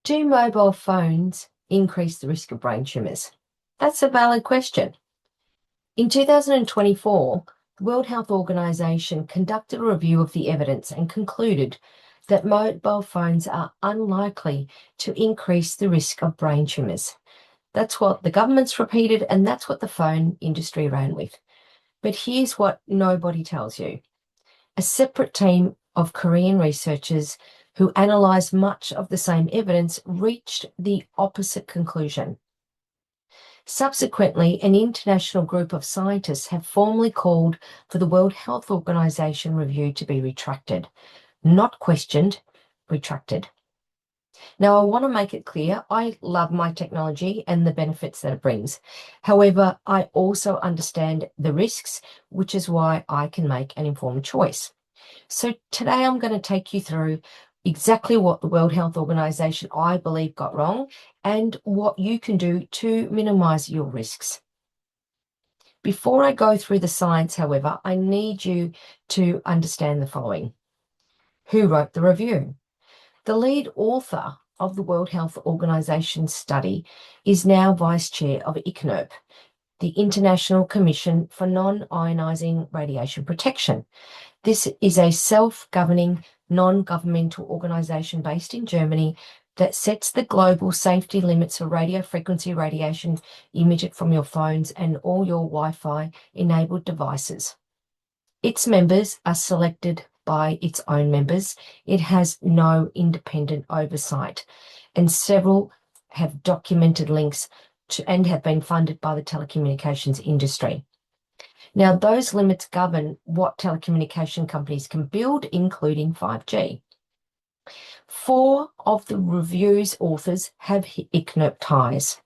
Do mobile phones increase the risk of brain tumours? That's a valid question. In 2024, the World Health Organization conducted a review of the evidence and concluded that mobile phones are unlikely to increase the risk of brain tumours. That's what the government's repeated, and that's what the phone industry ran with. But here's what nobody tells you. A separate team of Korean researchers who analysed much of the same evidence reached the opposite conclusion. Subsequently, an international group of scientists have formally called for the World Health Organization review to be retracted. Not questioned, retracted. Now, I want to make it clear, I love my technology and the benefits that it brings. However, I also understand the risks, which is why I can make an informed choice. So today I'm going to take you through exactly what the World Health Organization, I believe, got wrong and what you can do to minimize your risks. Before I go through the science, however, I need you to understand the following. Who wrote the review? The lead author of the World Health Organization study is now vice chair of ICNIRP, the International Commission for Non-Ionizing Radiation Protection. This is a self-governing, non-governmental organisation based in Germany that sets the global safety limits for radiofrequency radiation emitted from your phones and all your Wi-Fi enabled devices. Its members are selected by its own members. It has no independent oversight, and several have documented links to and have been funded by the telecommunications industry. Now, those limits govern what telecommunication companies can build, including 5G. 4 of the review's authors have ICNIRP ties.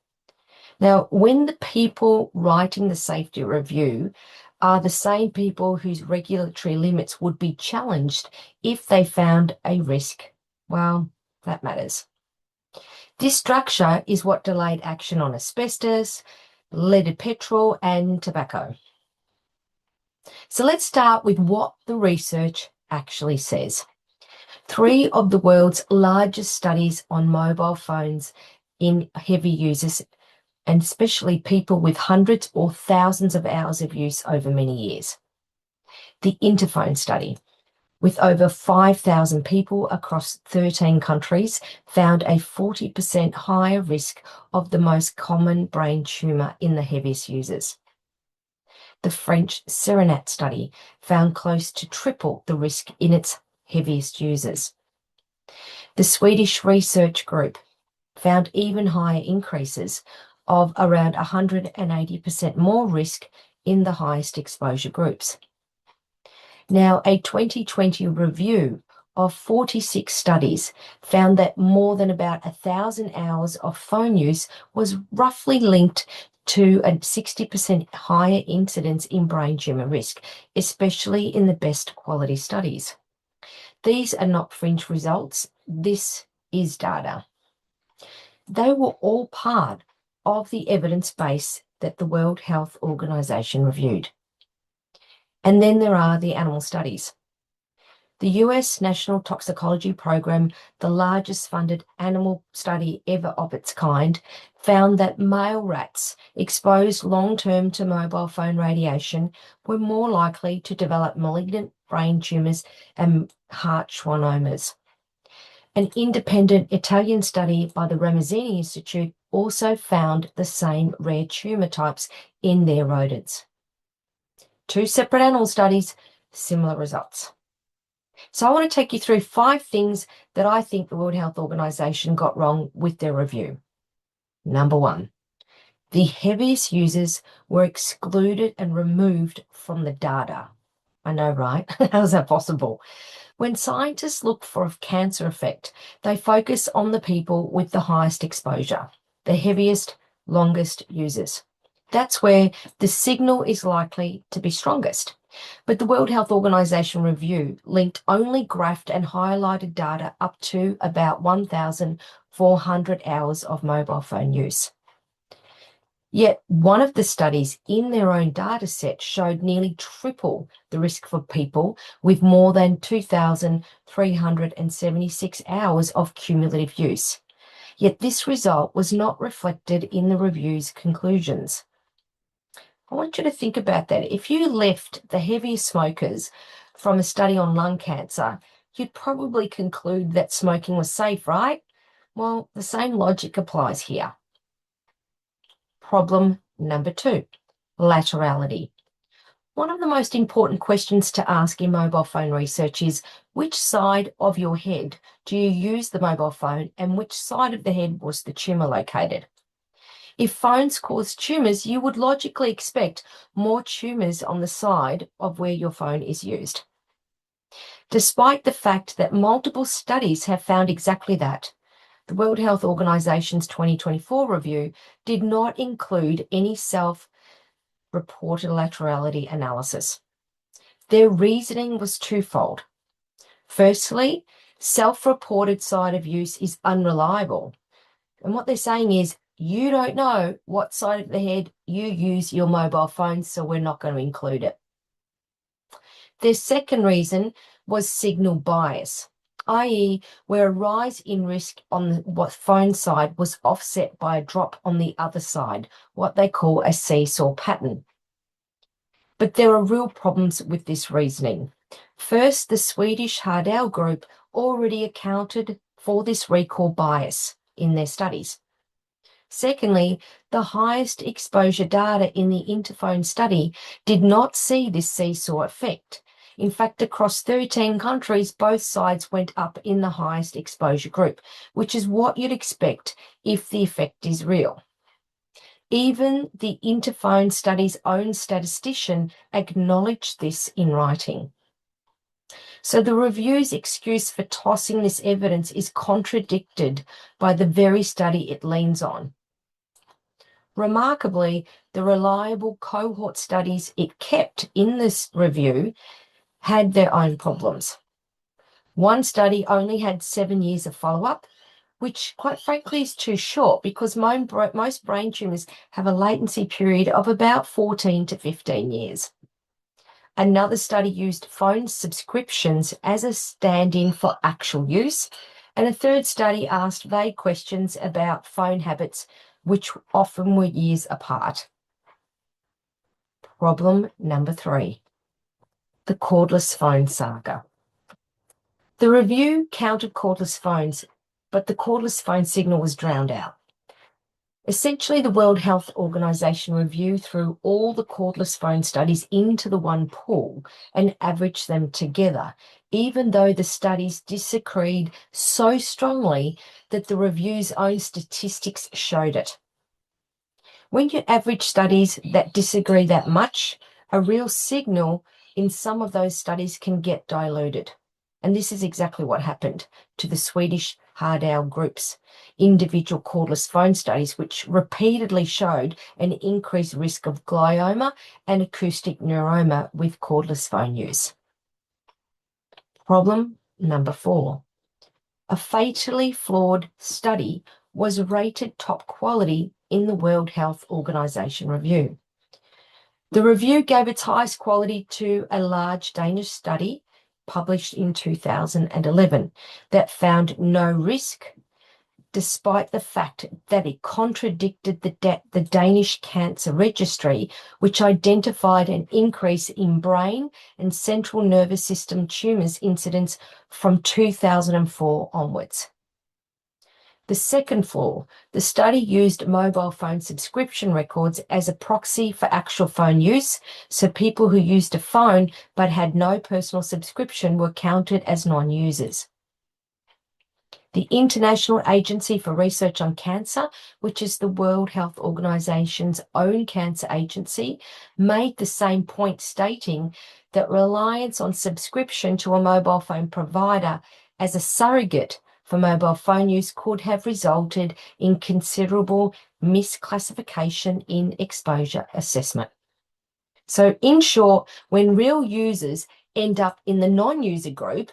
Now, when the people writing the safety review are the same people whose regulatory limits would be challenged if they found a risk, well, that matters. This structure is what delayed action on asbestos, leaded petrol, and tobacco. So let's start with what the research actually says. 3 of the world's largest studies on mobile phones in heavy users, and especially people with hundreds or thousands of hours of use over many years. The INTERPHONE study, with over 5,000 people across 13 countries, found a 40% higher risk of the most common brain tumour in the heaviest users. The French CERENAT study found close to triple the risk in its heaviest users. The Swedish research group found even higher increases of around 180% more risk in the highest exposure groups. Now, a 2020 review of 46 studies found that more than about 1,000 hours of phone use was roughly linked to a 60% higher incidence in brain tumour risk, especially in the best quality studies. These are not fringe results. This is data. They were all part of the evidence base that the World Health Organization reviewed. And then there are the animal studies. The US National Toxicology Program, the largest funded animal study ever of its kind, found that male rats exposed long-term to mobile phone radiation were more likely to develop malignant brain tumours and heart schwannomas. An independent Italian study by the Ramazzini Institute also found the same rare tumour types in their rodents. 2 separate animal studies, similar results. So I want to take you through 5 things that I think the World Health Organization got wrong with their review. Number 1, the heaviest users were excluded and removed from the data. I know, right? How is that possible? When scientists look for a cancer effect, they focus on the people with the highest exposure, the heaviest, longest users. That's where the signal is likely to be strongest. But the World Health Organization review linked only graphed and highlighted data up to about 1,400 hours of mobile phone use. Yet one of the studies in their own data set showed nearly triple the risk for people with more than 2,376 hours of cumulative use. Yet this result was not reflected in the review's conclusions. I want you to think about that. If you left the heaviest smokers from a study on lung cancer, you'd probably conclude that smoking was safe, right? Well, the same logic applies here. Problem number 2, laterality. One of the most important questions to ask in mobile phone research is, which side of your head do you use the mobile phone and which side of the head was the tumour located? If phones cause tumours, you would logically expect more tumours on the side of where your phone is used. Despite the fact that multiple studies have found exactly that, the World Health Organization's 2024 review did not include any self-reported laterality analysis. Their reasoning was twofold. Firstly, self-reported side of use is unreliable. And what they're saying is, you don't know what side of the head you use your mobile phone, so we're not going to include it. Their second reason was signal bias, i.e., where a rise in risk on the phone side was offset by a drop on the other side, what they call a seesaw pattern. But there are real problems with this reasoning. First, the Swedish Hardell group already accounted for this recall bias in their studies. Secondly, the highest exposure data in the INTERPHONE study did not see this seesaw effect. In fact, across 13 countries, both sides went up in the highest exposure group, which is what you'd expect if the effect is real. Even the INTERPHONE study's own statistician acknowledged this in writing. So the review's excuse for tossing this evidence is contradicted by the very study it leans on. Remarkably, the reliable cohort studies it kept in this review had their own problems. One study only had 7 years of follow-up, which quite frankly is too short because most brain tumours have a latency period of about 14 to 15 years. Another study used phone subscriptions as a stand-in for actual use, and a third study asked vague questions about phone habits, which often were years apart. Problem number 3, the cordless phone saga. The review counted cordless phones, but the cordless phone signal was drowned out. Essentially, the World Health Organization review threw all the cordless phone studies into the one pool and averaged them together, even though the studies disagreed so strongly that the review's own statistics showed it. When you average studies that disagree that much, a real signal in some of those studies can get diluted. And this is exactly what happened to the Swedish Hardell group's individual cordless phone studies, which repeatedly showed an increased risk of glioma and acoustic neuroma with cordless phone use. Problem number 4. A fatally flawed study was rated top quality in the World Health Organization review. The review gave its highest quality to a large Danish study published in 2011 that found no risk, despite the fact that it contradicted the Danish Cancer Registry, which identified an increase in brain and central nervous system tumours incidence from 2004 onwards. The second flaw, the study used mobile phone subscription records as a proxy for actual phone use, so people who used a phone but had no personal subscription were counted as non-users. The International Agency for Research on Cancer, which is the World Health Organization's own cancer agency, made the same point, stating that reliance on subscription to a mobile phone provider as a surrogate for mobile phone use could have resulted in considerable misclassification in exposure assessment. So in short, when real users end up in the non-user group,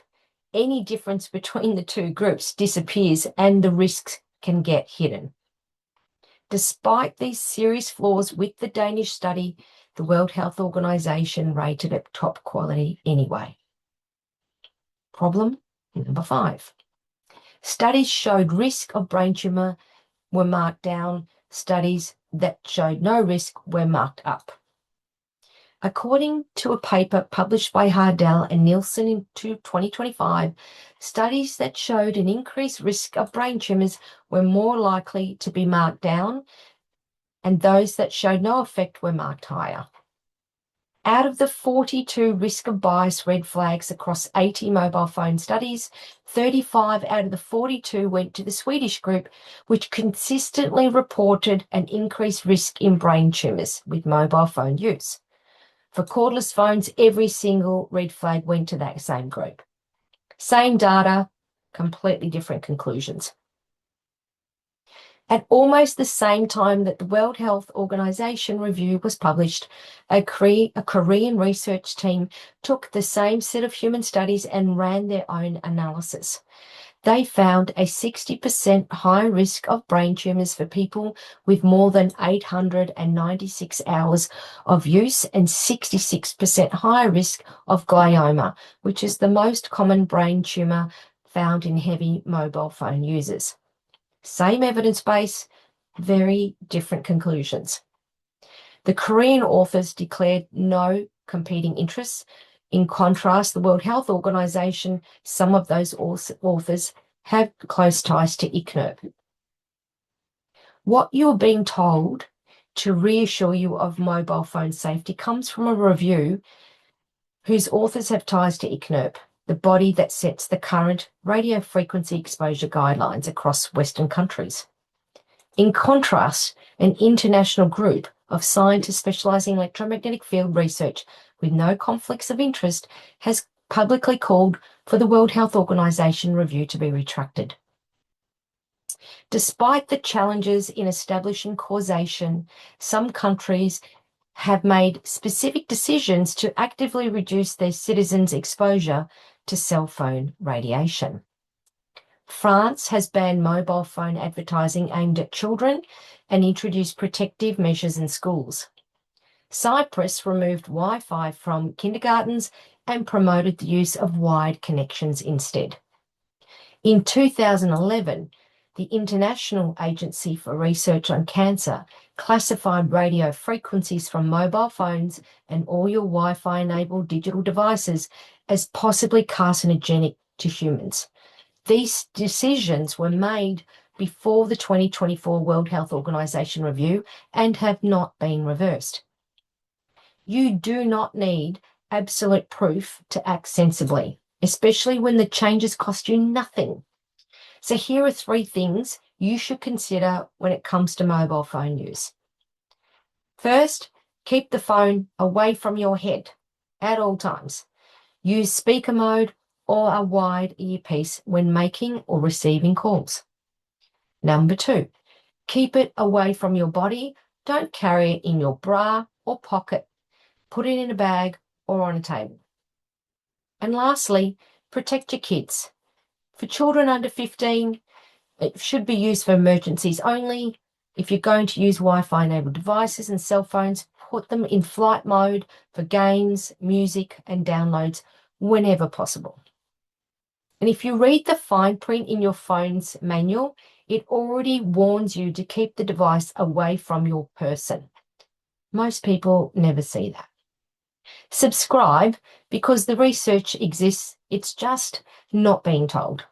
any difference between the two groups disappears and the risks can get hidden. Despite these serious flaws with the Danish study, the World Health Organization rated it top quality anyway. Problem number 5. Studies showed risk of brain tumour were marked down. Studies that showed no risk were marked up. According to a paper published by Hardell and Nielsen in 2025, studies that showed an increased risk of brain tumours were more likely to be marked down, and those that showed no effect were marked higher. Out of the 42 risk of bias red flags across 80 mobile phone studies, 35 out of the 42 went to the Swedish group, which consistently reported an increased risk in brain tumours with mobile phone use. For cordless phones, every single red flag went to that same group. Same data, completely different conclusions. At almost the same time that the World Health Organization review was published, a Korean research team took the same set of human studies and ran their own analysis. They found a 60% high risk of brain tumours for people with more than 896 hours of use and 66% higher risk of glioma, which is the most common brain tumour found in heavy mobile phone users. Same evidence base, very different conclusions. The Korean authors declared no competing interests. In contrast, the World Health Organization, some of those authors have close ties to ICNIRP. What you're being told to reassure you of mobile phone safety comes from a review whose authors have ties to ICNIRP, the body that sets the current radiofrequency exposure guidelines across Western countries. In contrast, an international group of scientists specializing in electromagnetic field research with no conflicts of interest has publicly called for the World Health Organization review to be retracted. Despite the challenges in establishing causation, some countries have made specific decisions to actively reduce their citizens' exposure to cell phone radiation. France has banned mobile phone advertising aimed at children and introduced protective measures in schools. Cyprus removed Wi-Fi from kindergartens and promoted the use of wired connections instead. In 2011, the International Agency for Research on Cancer classified radio frequencies from mobile phones and all your Wi-Fi-enabled digital devices as possibly carcinogenic to humans. These decisions were made before the 2024 World Health Organization review and have not been reversed. You do not need absolute proof to act sensibly, especially when the changes cost you nothing. So here are 3 things you should consider when it comes to mobile phone use. First, keep the phone away from your head at all times. Use speaker mode or a wide earpiece when making or receiving calls. Number 2, keep it away from your body. Don't carry it in your bra or pocket. Put it in a bag or on a table. And lastly, protect your kids. For children under 15, it should be used for emergencies only. If you're going to use Wi-Fi enabled devices and cell phones, put them in flight mode for games, music, and downloads whenever possible. And if you read the fine print in your phone's manual, it already warns you to keep the device away from your person. Most people never see that. Subscribe because the research exists. It's just not being told.